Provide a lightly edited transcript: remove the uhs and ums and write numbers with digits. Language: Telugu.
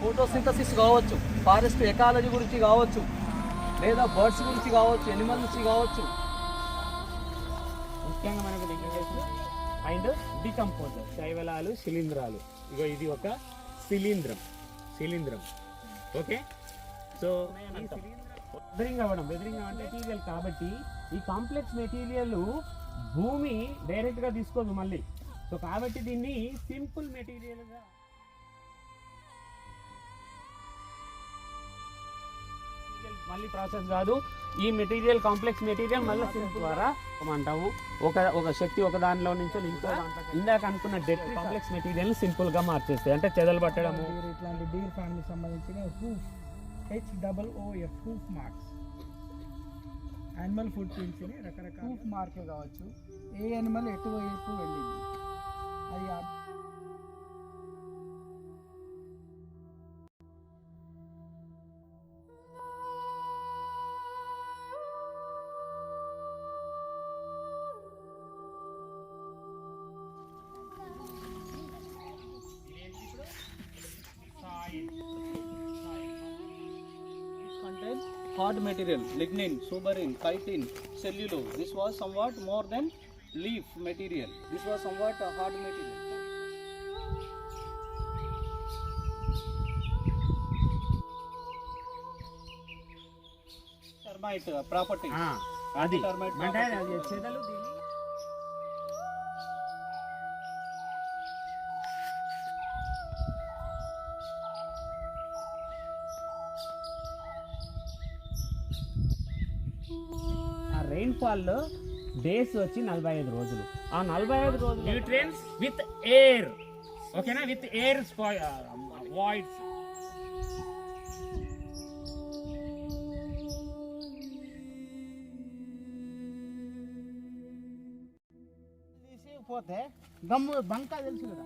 ఫోటోసింథసిస్ కావచ్చు, ఫారెస్ట్ ఎకాలజీ గురించి కావచ్చు, లేదా బర్డ్స్ గురించి కావచ్చు, ఎనిమల్ నుంచి కావచ్చు. ముఖ్యంగా మనకు డికంపోజర్ అండ్ డికంపోజర్ శైవలాలు, శిలీంధ్రాలు. ఇగో ఇది ఒక శిలీంధ్రం. ఓకే, సో వెదరింగ్ అవ్వడం మెటీరియల్ కాబట్టి ఈ కాంప్లెక్స్ మెటీరియల్ భూమి డైరెక్ట్గా తీసుకోదు మళ్ళీ. సో కాబట్టి దీన్ని సింపుల్ మెటీరియల్గా మళ్ళీ ప్రాసెస్ కాదు. ఈ మెటీరియల్ కాంప్లెక్స్ మెటీరియల్ మళ్ళీ సింపుల్ ద్వారా అంటాము. ఒక శక్తి ఒక దానిలో నుంచి ఇంకో దాంట్లో ఇందాక అనుకున్న డెడ్ కాంప్లెక్స్ మెటీరియల్ సింపుల్ గా మార్చేస్తాయి. అంటే చెదలు పట్టడము. ఇట్లాంటి డీర్ ఫ్యామిలీ సంబంధించిన hoof HOOF hoof marks, animal food prints ని రకరకాల హూఫ్ మార్కే కావచ్చు. ఏ యానిమల్ ఎటువైపు వెళ్ళింది అది Contains hard material, lignin, suberin, chitin, cellulose. This was somewhat more than leaf material. This was somewhat a hard material. Termite property. అది Termite అంటే property. అది చెదలు దీని రెయిన్ఫాల్ డేస్ వచ్చి 45 రోజులు. ఆ 45 రోజులు న్యూట్రియన్స్ విత్ ఎయిర్. ఓకేనా, విత్ ఎయిర్ వాయిడ్స్. తీసి పోతే గమ్ము బంక తెలుసు కదా,